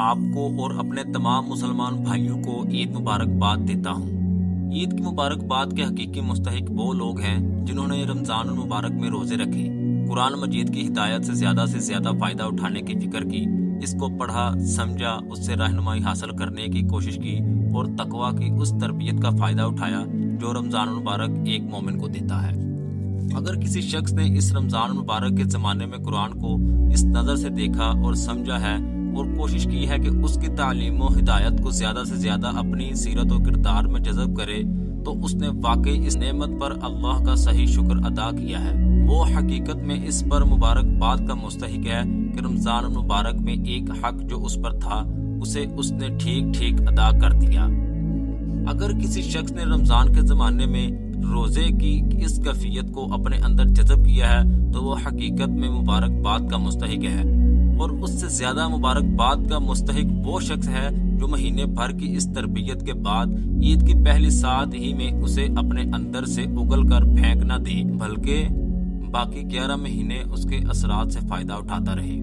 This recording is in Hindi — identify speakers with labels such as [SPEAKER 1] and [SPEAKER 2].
[SPEAKER 1] आपको और अपने तमाम मुसलमान भाइयों को ईद मुबारकबाद देता हूँ। ईद की मुबारकबाद के हकीकी मुस्तहिक वो लोग हैं जिन्होंने रमज़ान मुबारक में रोज़े रखे, कुरान मजीद की हिदायत से ज़्यादा फ़ायदा उठाने की फिक्र की, इसको पढ़ा समझा, उससे रहनुमाई हासिल करने की कोशिश की और तकवा की उस तरबियत का फ़ायदा उठाया जो रमज़ान मुबारक एक मोमिन को देता है। अगर किसी शख्स ने इस रमज़ान मुबारक के ज़माने में कुरान को इस नज़र से देखा और समझा है और कोशिश की है कि उसकी तालीम और हिदायत को ज़्यादा से ज़्यादा अपनी सीरत और किरदार में जज़ब करे, तो उसने वाकई इस नेमत पर अल्लाह का सही शुक्र अदा किया है। वो हकीकत में इस पर मुबारकबाद का मुस्तहिक है कि रमज़ान मुबारक में एक हक जो उस पर था उसे उसने ठीक अदा कर दिया। अगर किसी शख्स ने रमज़ान के ज़माने में रोज़े की इस कैफियत को अपने अंदर जज़ब किया है तो वो हकीकत में मुबारकबाद का मुस्तहिक है, और उससे ज़्यादा मुबारकबाद का मुस्तहिक वो शख्स है जो महीने भर की इस तरबियत के बाद ईद की पहली सात ही में उसे अपने अंदर से उगल कर फेंक न दे, बल्कि बाकी 11 महीने उसके असरात से फ़ायदा उठाता रहे।